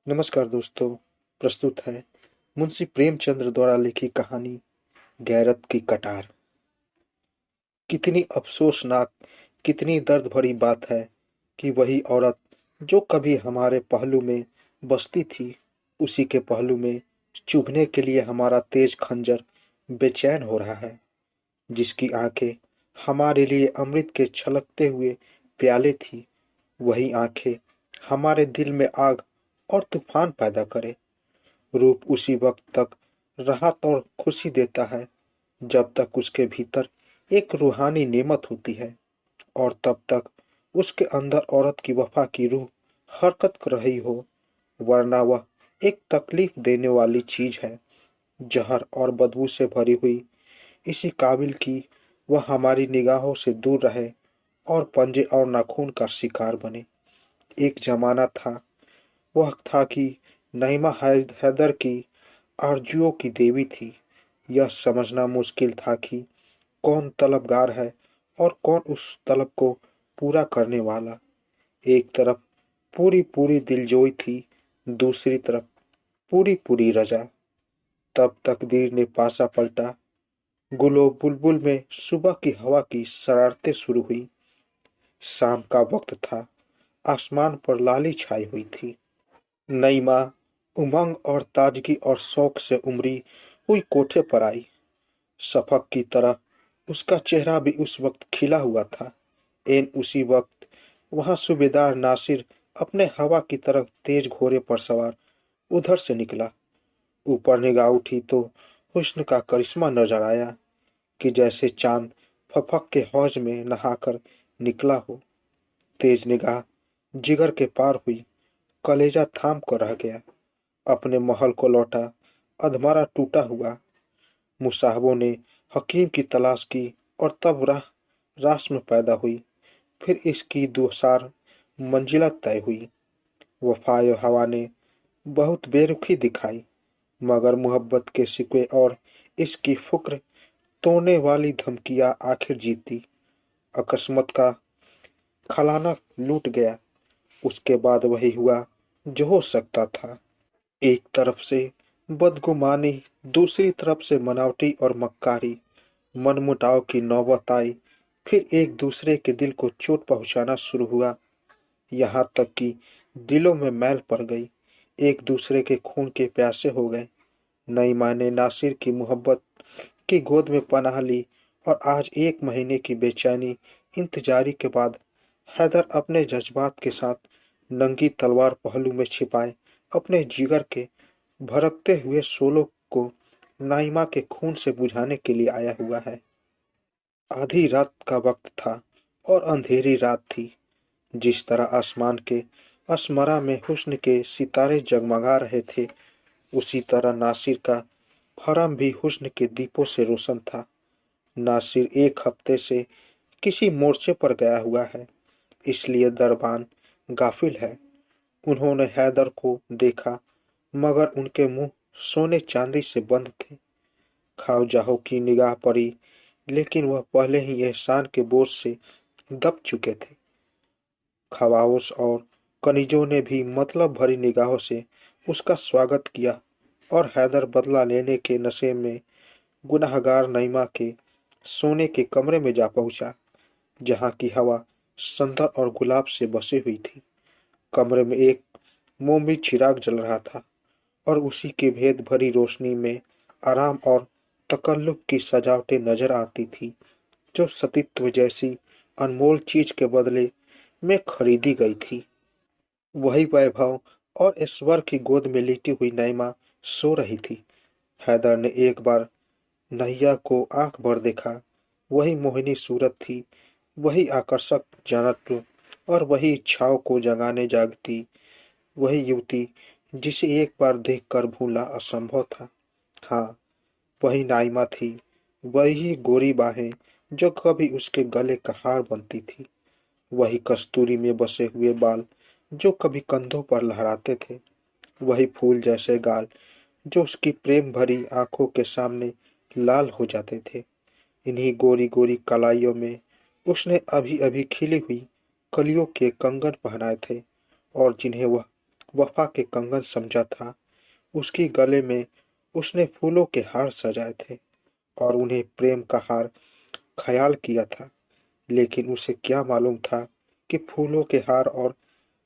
नमस्कार दोस्तों। प्रस्तुत है मुंशी प्रेमचंद्र द्वारा लिखी कहानी गैरत की कटार। कितनी अफसोसनाक, कितनी दर्द भरी बात है कि वही औरत जो कभी हमारे पहलू में बसती थी, उसी के पहलू में चुभने के लिए हमारा तेज खंजर बेचैन हो रहा है। जिसकी आंखें हमारे लिए अमृत के छलकते हुए प्याले थी, वही आंखें हमारे दिल में आग और तूफान पैदा करे। रूप उसी वक्त तक राहत और खुशी देता है जब तक उसके भीतर एक रूहानी नेमत होती है, और तब तक उसके अंदर औरत की वफा की रूह हरकत कर रही हो, वरना वह एक तकलीफ देने वाली चीज है, जहर और बदबू से भरी हुई, इसी काबिल की वह हमारी निगाहों से दूर रहे और पंजे और नाखून का शिकार बने। एक जमाना था, वह था कि नईमा हैदर की आरजुओं की देवी थी। यह समझना मुश्किल था कि कौन तलबगार है और कौन उस तलब को पूरा करने वाला। एक तरफ पूरी पूरी दिलजोई थी, दूसरी तरफ पूरी पूरी रजा। तब तकदीर ने पासा पलटा। गुलो बुलबुल में सुबह की हवा की शरारतें शुरू हुई। शाम का वक्त था, आसमान पर लाली छाई हुई थी। नईमा उमंग और ताजगी और शौक से उमड़ी हुई कोठे पर आई। शफक की तरह उसका चेहरा भी उस वक्त खिला हुआ था। एन उसी वक्त वहां सूबेदार नासिर अपने हवा की तरफ तेज घोड़े पर सवार उधर से निकला। ऊपर निगाह उठी तो हुस्न का करिश्मा नजर आया कि जैसे चांद फफक के हौज में नहाकर निकला हो। तेज निगाह जिगर के पार हुई, कलेजा थाम कर रह गया। अपने महल को लौटा, अधमरा टूटा हुआ। मुसाहबों ने हकीम की तलाश की और तब रास में पैदा हुई। फिर इसकी दूसार मंजिला तय हुई। वफाए हवा ने बहुत बेरुखी दिखाई, मगर मोहब्बत के सिकवे और इसकी फुक्र तोड़ने वाली धमकियां आखिर जीती। अकस्मात का खलाना लूट गया। उसके बाद वही हुआ जो हो सकता था। एक तरफ से बदगुमानी, दूसरी तरफ से मनावटी और मक्कारी। मनमुटाव की नौबत आई। फिर एक दूसरे के दिल को चोट पहुंचाना शुरू हुआ, यहाँ तक कि दिलों में मैल पड़ गई। एक दूसरे के खून के प्यासे हो गए। नईमा ने नासिर की मोहब्बत की गोद में पनाह ली, और आज एक महीने की बेचैनी इंतजारी के बाद हैदर अपने जज्बात के साथ नंगी तलवार पहलू में छिपाए अपने जिगर के भड़कते हुए शोलों को नाइमा के खून से बुझाने के लिए आया हुआ है। आधी रात का वक्त था और अंधेरी रात थी। जिस तरह आसमान के असमरा में हुस्न के सितारे जगमगा रहे थे, उसी तरह नासिर का हरम भी हुस्न के दीपों से रोशन था। नासिर एक हफ्ते से किसी मोर्चे पर गया हुआ है, इसलिए दरबान गाफिल है। उन्होंने हैदर को देखा, मगर उनके मुंह सोने चांदी से बंद थे। ख्वाजाहों की निगाह पड़ी, लेकिन वह पहले ही एहसान के बोझ से दब चुके थे। खवाओस और कनिजों ने भी मतलब भरी निगाहों से उसका स्वागत किया, और हैदर बदला लेने के नशे में गुनाहगार नईमा के सोने के कमरे में जा पहुंचा, जहां की हवा संदर और गुलाब से बसी हुई थी। कमरे में एक मोमी चिराग जल रहा था, और उसी की भेद भरी रोशनी में आराम और तकल्लुफ की सजावटें नजर आती थी, जो सतीत्व जैसी अनमोल चीज के बदले में खरीदी गई थी। वही वैभव और ऐश्वर्य की गोद में लेटी हुई नईमा सो रही थी। हैदर ने एक बार नैया को आंख भर देखा। वही मोहिनी सूरत थी, वही आकर्षक जनत्व, और वही इच्छाओं को जगाने जागती वही युवती जिसे एक बार देखकर भूलना असंभव था। हाँ, वही नाइमा थी। वही गोरी बाहें जो कभी उसके गले का हार बनती थी। वही कस्तूरी में बसे हुए बाल जो कभी कंधों पर लहराते थे। वही फूल जैसे गाल जो उसकी प्रेम भरी आंखों के सामने लाल हो जाते थे। इन्हीं गोरी गोरी कलाइयों में उसने अभी अभी खिली हुई कलियों के कंगन पहनाए थे, और जिन्हें वह वफा के कंगन समझा था। उसके गले में उसने फूलों के हार सजाए थे और उन्हें प्रेम का हार ख्याल किया था। लेकिन उसे क्या मालूम था कि फूलों के हार और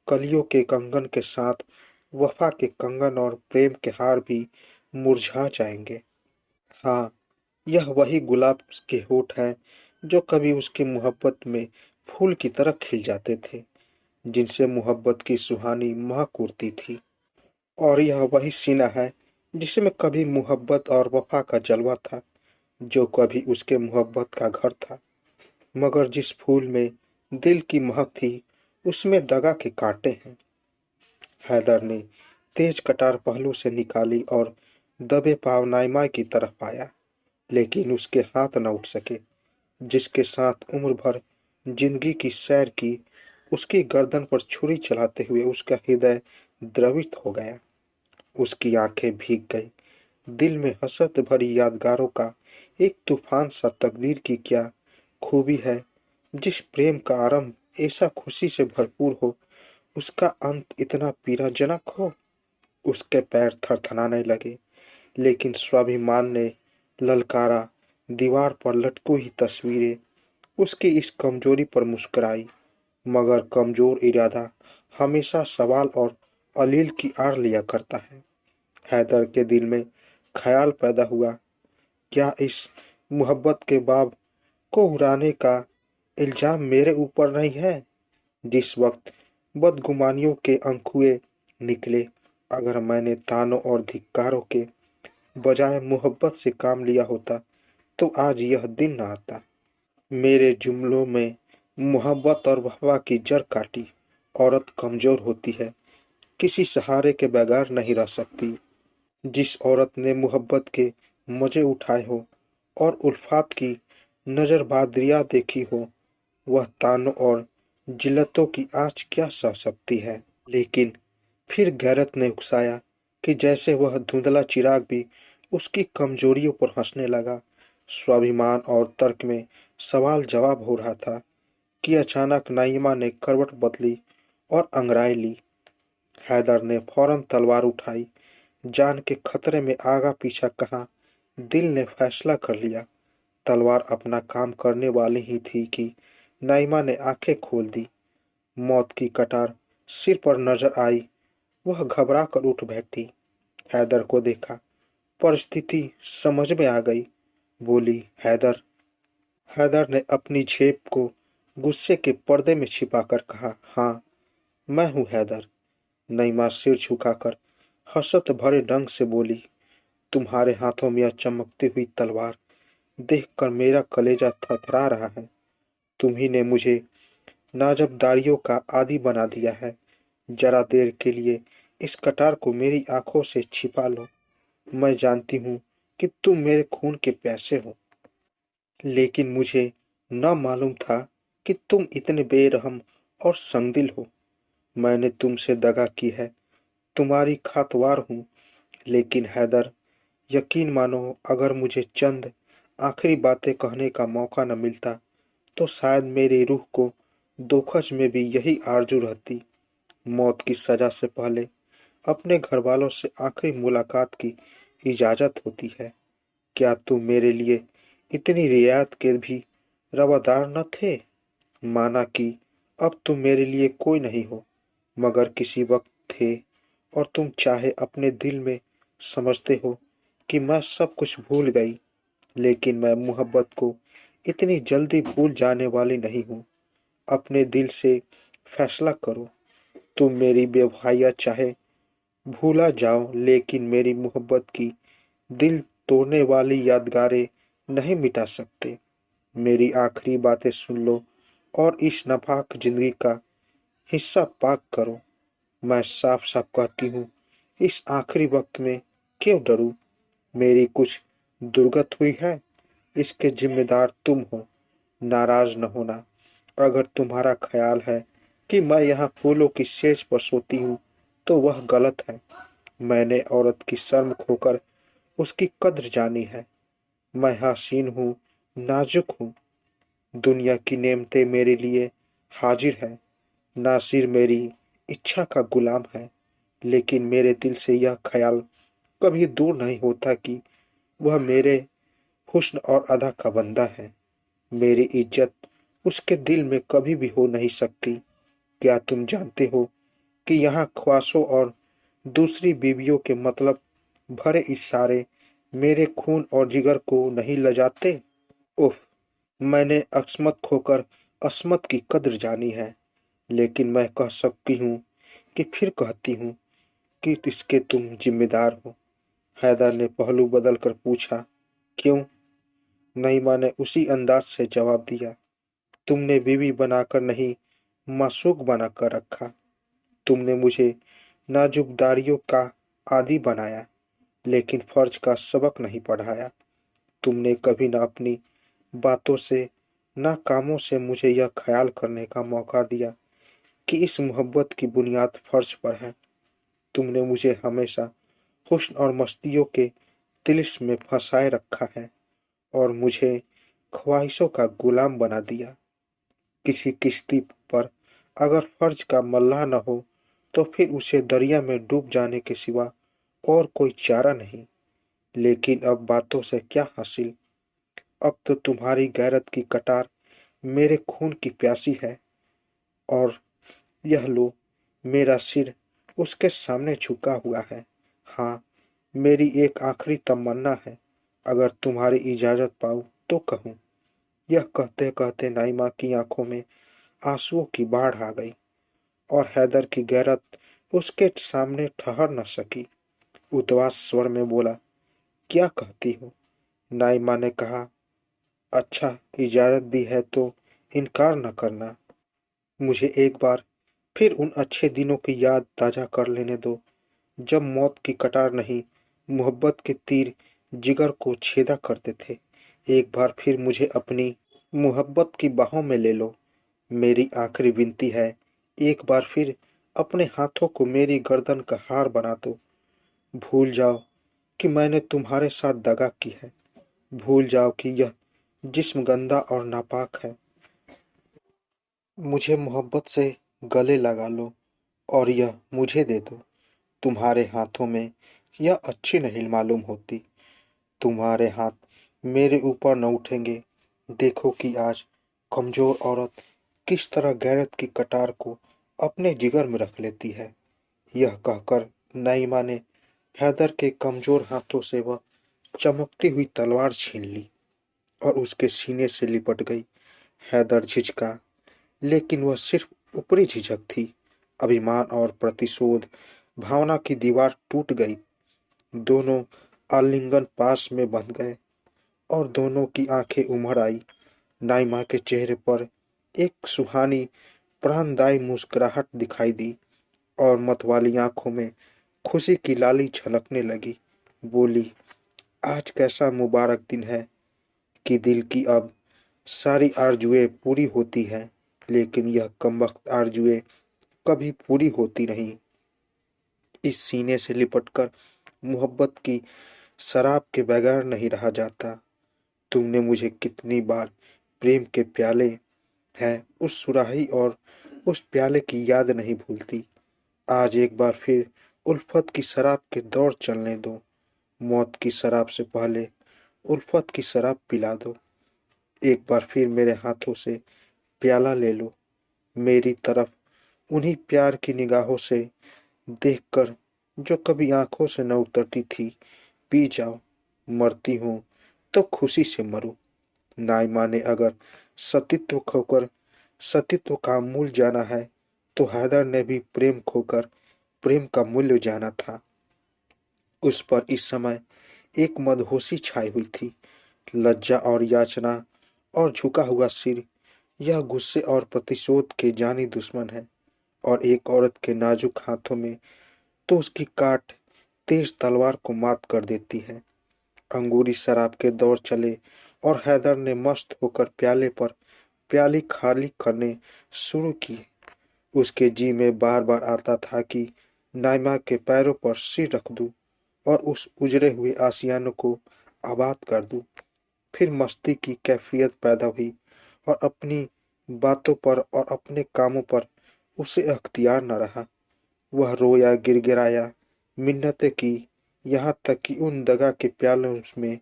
कलियों के कंगन के साथ वफा के कंगन और प्रेम के हार भी मुरझा जाएंगे। हाँ, यह वही गुलाब के होठ हैं जो कभी उसकी मोहब्बत में फूल की तरह खिल जाते थे, जिनसे मोहब्बत की सुहानी महक उड़ती थी। और यह वही सीना है जिसमें कभी मोहब्बत और वफा का जलवा था, जो कभी उसके मोहब्बत का घर था। मगर जिस फूल में दिल की महक थी, उसमें दगा के कांटे हैं। हैदर ने तेज कटार पहलू से निकाली और दबे पांव नाइमा की तरफ आया, लेकिन उसके हाथ न उठ सके। जिसके साथ उम्र भर जिंदगी की सैर की, उसकी गर्दन पर छुरी चलाते हुए उसका हृदय द्रवित हो गया। उसकी आंखें भीग गई। दिल में हसरत भरी यादगारों का एक तूफान सा। तकदीर की क्या खूबी है, जिस प्रेम का आरंभ ऐसा खुशी से भरपूर हो, उसका अंत इतना पीड़ाजनक हो। उसके पैर थरथराने लगे, लेकिन स्वाभिमान ने ललकारा। दीवार पर लटकी हुई तस्वीरें उसकी इस कमजोरी पर मुस्कुराई, मगर कमजोर इरादा हमेशा सवाल और अलील की आड़ लिया करता है। हैदर के दिल में ख्याल पैदा हुआ, क्या इस मोहब्बत के बाब को उड़ाने का इल्जाम मेरे ऊपर नहीं है? जिस वक्त बदगुमानियों के अंकुए निकले, अगर मैंने तानों और धिक्कारों के बजाय मोहब्बत से काम लिया होता, तो आज यह दिन न आता। मेरे जुमलों में मोहब्बत और वफा की जड़ काटी। औरत कमजोर होती है, किसी सहारे के बगैर नहीं रह सकती। जिस औरत ने मोहब्बत के मजे उठाए हो और उल्फात की नजरबादरियां देखी हो, वह तानों और जिल्लतों की आँच क्या सह सकती है? लेकिन फिर गैरत ने उकसाया कि जैसे वह धुंधला चिराग भी उसकी कमजोरियों पर हंसने लगा। स्वाभिमान और तर्क में सवाल जवाब हो रहा था कि अचानक नाइमा ने करवट बदली और अंगड़ाई ली। हैदर ने फौरन तलवार उठाई। जान के खतरे में आगा पीछा कहाँ, दिल ने फैसला कर लिया। तलवार अपना काम करने वाली ही थी कि नाइमा ने आंखें खोल दी। मौत की कटार सिर पर नजर आई। वह घबरा कर उठ बैठी। हैदर को देखा। परिस्थिति समझ में आ गई। बोली, हैदर। हैदर ने अपनी झेप को गुस्से के पर्दे में छिपाकर कहा, हाँ, मैं हूँ हैदर। नईमा सिर झुकाकर हसरत भरे ढंग से बोली, तुम्हारे हाथों में यह चमकती हुई तलवार देखकर मेरा कलेजा थरथरा रहा है। तुम्ही ने मुझे नाजबदारियों का आदी बना दिया है। जरा देर के लिए इस कटार को मेरी आंखों से छिपा लो। मैं जानती हूँ कि तुम मेरे खून के प्यासे हो, लेकिन मुझे न मालूम था कि तुम इतने बेरहम और संगदिल हो। मैंने तुमसे दगा की है, तुम्हारी खातवार हूँ। लेकिन हैदर, यकीन मानो, अगर मुझे चंद आखिरी बातें कहने का मौका न मिलता, तो शायद मेरी रूह को दोखच में भी यही आरजू रहती। मौत की सजा से पहले अपने घर वालों से आखिरी मुलाकात की इजाजत होती है। क्या तुम मेरे लिए इतनी रियायत के भी रवादार न थे? माना कि अब तुम मेरे लिए कोई नहीं हो, मगर किसी वक्त थे। और तुम चाहे अपने दिल में समझते हो कि मैं सब कुछ भूल गई, लेकिन मैं मोहब्बत को इतनी जल्दी भूल जाने वाली नहीं हूँ। अपने दिल से फैसला करो। तुम मेरी बेवफाइयाँ चाहे भूला जाओ, लेकिन मेरी मोहब्बत की दिल तोड़ने वाली यादगारें नहीं मिटा सकते। मेरी आखिरी बातें सुन लो और इस नापाक जिंदगी का हिस्सा पाक करो। मैं साफ साफ कहती हूँ, इस आखिरी वक्त में क्यों डरूं? मेरी कुछ दुर्गत हुई है, इसके जिम्मेदार तुम हो। नाराज न होना अगर तुम्हारा ख्याल है कि मैं यहाँ फूलों की सेज पर सोती हूँ, तो वह गलत है। मैंने औरत की शर्म खोकर उसकी कद्र जानी है। मैं हसीन हूँ, नाजुक हूँ। दुनिया की नेमतें मेरे लिए हाजिर है। नासिर मेरी इच्छा का गुलाम है। लेकिन मेरे दिल से यह ख्याल कभी दूर नहीं होता कि वह मेरे हुस्न और अदा का बंदा है। मेरी इज्जत उसके दिल में कभी भी हो नहीं सकती। क्या तुम जानते हो कि यहाँ ख्वाहिशों और दूसरी बीवियों के मतलब भरे इशारे मेरे खून और जिगर को नहीं लजाते? उफ! मैंने अकस्मत खोकर अस्मत की कद्र जानी है, लेकिन मैं कह सकती हूँ कि फिर कहती हूँ कि इसके तुम जिम्मेदार हो। हैदर ने पहलू बदल कर पूछा। क्यों? नईमा ने उसी अंदाज से जवाब दिया। तुमने बीवी बनाकर नहीं, मासूक बनाकर रखा। तुमने मुझे नाजुकदारियों का आदी बनाया, लेकिन फर्ज का सबक नहीं पढ़ाया। तुमने कभी न अपनी बातों से न कामों से मुझे यह ख्याल करने का मौका दिया कि इस मोहब्बत की बुनियाद फर्ज पर है। तुमने मुझे हमेशा हुस्न और मस्तियों के तिलिस्म में फंसाए रखा है और मुझे ख्वाहिशों का गुलाम बना दिया। किसी किश्ती पर अगर फर्ज का मल्लाह न हो तो फिर उसे दरिया में डूब जाने के सिवा और कोई चारा नहीं। लेकिन अब बातों से क्या हासिल? अब तो तुम्हारी गैरत की कटार मेरे खून की प्यासी है और यह लो, मेरा सिर उसके सामने झुका हुआ है। हाँ, मेरी एक आखिरी तमन्ना है, अगर तुम्हारी इजाज़त पाऊँ तो कहूँ। यह कहते कहते नाइमा की आंखों में आंसुओं की बाढ़ आ गई और हैदर की गैरत उसके सामने ठहर न सकी। उदास स्वर में बोला, क्या कहती हो? नाइमा ने कहा, अच्छा, इजाज़त दी है तो इनकार न करना। मुझे एक बार फिर उन अच्छे दिनों की याद ताज़ा कर लेने दो, जब मौत की कटार नहीं, मोहब्बत के तीर जिगर को छेदा करते थे। एक बार फिर मुझे अपनी मोहब्बत की बाहों में ले लो। मेरी आखिरी विनती है, एक बार फिर अपने हाथों को मेरी गर्दन का हार बना दो। भूल जाओ कि मैंने तुम्हारे साथ दगा की है। भूल जाओ कि यह जिस्म गंदा और नापाक है। मुझे मोहब्बत से गले लगा लो और यह मुझे दे दो। तुम्हारे हाथों में यह अच्छी नहीं मालूम होती। तुम्हारे हाथ मेरे ऊपर न उठेंगे। देखो कि आज कमजोर औरत किस तरह गैरत की कटार को अपने जिगर में रख लेती है। यह कहकर नाइमा ने हैदर के कमजोर हाथों से वह चमकती हुई तलवार छीन ली और उसके सीने से लिपट गई। हैदर झिझका, लेकिन वह सिर्फ ऊपरी झिझक थी। अभिमान और प्रतिशोध भावना की दीवार टूट गई। दोनों आलिंगन पास में बंध गए और दोनों की आंखें उमड़ आई। नाइमा के चेहरे पर एक सुहानी प्राणदायी मुस्कुराहट दिखाई दी और मतवाली आंखों में खुशी की लाली झलकने लगी। बोली, आज कैसा मुबारक दिन है कि दिल की अब सारी आरजुएं पूरी होती हैं, लेकिन यह कमबख्त आरजुएं कभी पूरी होती नहीं। इस सीने से लिपटकर मोहब्बत की शराब के बगैर नहीं रहा जाता। तुमने मुझे कितनी बार प्रेम के प्याले हैं उस सुराही और उस प्याले की याद नहीं भूलती। आज एक बार फिर उल्फत की शराब के दौर चलने दो। मौत की शराब से पहले उल्फत की शराब पिला दो। एक बार फिर मेरे हाथों से प्याला ले लो। मेरी तरफ उन्हीं प्यार की निगाहों से देखकर जो कभी आंखों से न उतरती थी, पी जाओ। मरती हूँ तो खुशी से मरूं। नाइमा ने अगर सतीत्व खोकर सतीत्व का मूल जाना है, तो हैदर ने भी प्रेम खोकर प्रेम का मूल्य जाना था। उस पर इस समय एक मदहोशी छाई हुई थी। लज्जा और याचना और झुका हुआ सिर, यह गुस्से और प्रतिशोध के जानी दुश्मन है। और एक औरत के नाजुक हाथों में तो उसकी काट तेज तलवार को मात कर देती है। अंगूरी शराब के दौर चले और हैदर ने मस्त होकर प्याले पर प्याली खाली करने शुरू की। उसके जी में बार बार आता था कि नाइमा के पैरों पर सिर रख दूं और उस उजड़े हुए आशियानों को आबाद कर दूं। फिर मस्ती की कैफियत पैदा हुई और अपनी बातों पर और अपने कामों पर उसे अख्तियार न रहा। वह रोया, गिड़गिड़ाया, मिन्नतें की, यहाँ तक कि उन दगा के प्यालों में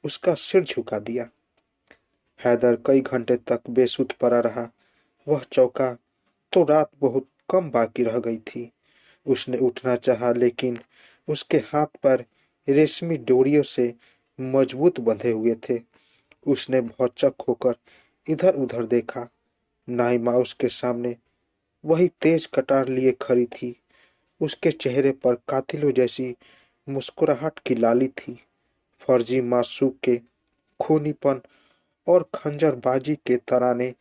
उसका सिर झुका दिया। हैदर कई घंटे तक बेसुध पड़ा रहा। वह चौंका तो रात बहुत कम बाकी रह गई थी। उसने उठना चाहा, लेकिन उसके हाथ पर रेशमी डोरियों से मजबूत बंधे हुए थे। उसने भौचक होकर इधर उधर देखा। नाइमा उसके सामने वही तेज कटार लिए खड़ी थी। उसके चेहरे पर कातिलों जैसी मुस्कुराहट की लाली थी। फर्जी मासूक के खूनीपन और खंजरबाजी के तराने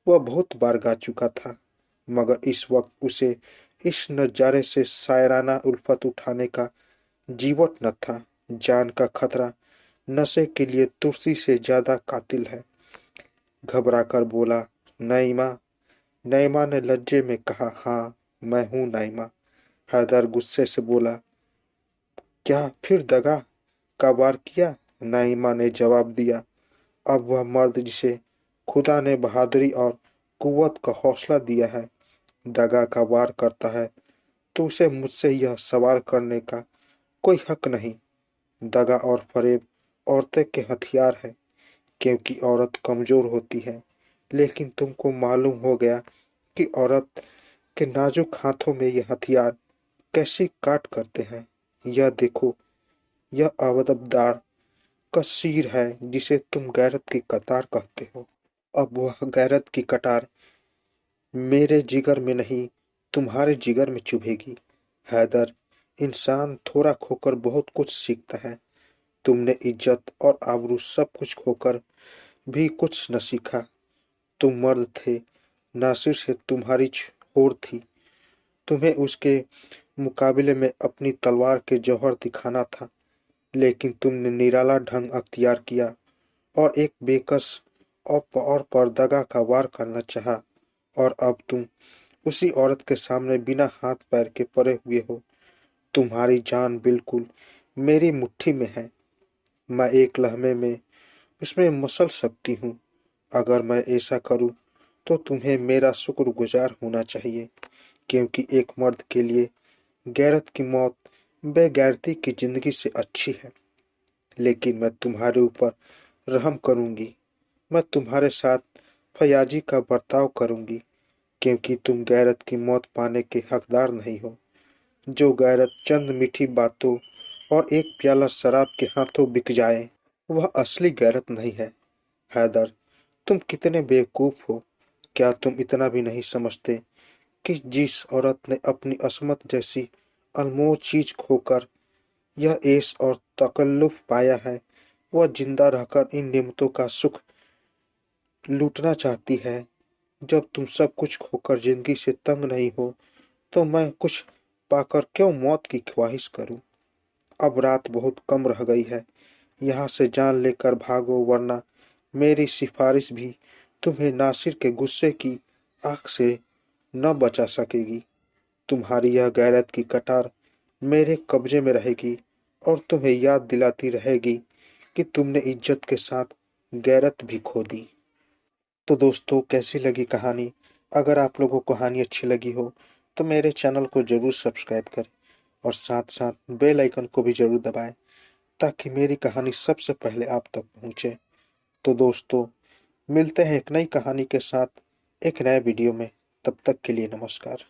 वह बहुत बार गा चुका था, मगर इस वक्त उसे इस नजारे से शायराना उल्फत उठाने का जीवट न था। जान का खतरा नशे के लिए तुलसी से ज्यादा कातिल है। घबराकर बोला, नईमा। नईमा ने लज्जे में कहा, हाँ मैं हूँ नाइमा। हैदर गुस्से से बोला, क्या फिर दगा का वार किया? नाइमा ने जवाब दिया। अब वह मर्द जिसे खुदा ने बहादुरी और कुव्वत का हौसला दिया है दगा का वार करता है, तो उसे मुझसे यह सवाल करने का कोई हक नहीं। दगा और फरेब औरतें के हथियार है, क्योंकि औरत कमजोर होती है। लेकिन तुमको मालूम हो गया कि औरत के नाजुक हाथों में ये हथियार कैसी काट करते हैं। यह देखो, यह अवदबदार का सिर है जिसे तुम गैरत की कतार कहते हो। अब वह गैरत की कटार मेरे जिगर में नहीं, तुम्हारे जिगर में चुभेगी। हैदर, इंसान थोड़ा खोकर बहुत कुछ सीखता है। तुमने इज्जत और आबरू सब कुछ खोकर भी कुछ न सीखा। तुम मर्द थे, नासिर से तुम्हारी होड़ थी। तुम्हें उसके मुकाबले में अपनी तलवार के जौहर दिखाना था, लेकिन तुमने निराला ढंग अख्तियार किया और एक बेकस और पर दगा का वार करना चाहा। और अब तुम उसी औरत के सामने बिना हाथ पैर के पड़े हुए हो। तुम्हारी जान बिल्कुल मेरी मुट्ठी में है। मैं एक लम्हे में उसमें मसल सकती हूँ। अगर मैं ऐसा करूँ तो तुम्हें मेरा शुक्रगुजार होना चाहिए, क्योंकि एक मर्द के लिए गैरत की मौत बेगैरती की जिंदगी से अच्छी है। लेकिन मैं तुम्हारे ऊपर रहम करूंगी। मैं तुम्हारे साथ फयाजी का बर्ताव करूंगी, क्योंकि तुम गैरत की मौत पाने के हकदार नहीं हो। जो गैरत चंद मीठी बातों और एक प्याला शराब के हाथों बिक जाए, वह असली गैरत नहीं है। हैदर, तुम कितने बेवकूफ हो। क्या तुम इतना भी नहीं समझते कि जिस औरत ने अपनी असमत जैसी अनमोल चीज खोकर यह ऐश और तकल्लुफ पाया है, वह जिंदा रहकर इन नेमतों का सुख लूटना चाहती है। जब तुम सब कुछ खोकर जिंदगी से तंग नहीं हो, तो मैं कुछ पाकर क्यों मौत की ख्वाहिश करूं। अब रात बहुत कम रह गई है। यहाँ से जान लेकर भागो, वरना मेरी सिफारिश भी तुम्हें नासिर के गुस्से की आग से न बचा सकेगी। तुम्हारी यह गैरत की कटार मेरे कब्जे में रहेगी और तुम्हें याद दिलाती रहेगी कि तुमने इज्जत के साथ गैरत भी खो दी। तो दोस्तों, कैसी लगी कहानी? अगर आप लोगों को कहानी अच्छी लगी हो तो मेरे चैनल को जरूर सब्सक्राइब करें और साथ साथ बेल आइकन को भी जरूर दबाएं, ताकि मेरी कहानी सबसे पहले आप तक पहुंचे। तो दोस्तों, मिलते हैं एक नई कहानी के साथ एक नए वीडियो में। तब तक के लिए नमस्कार।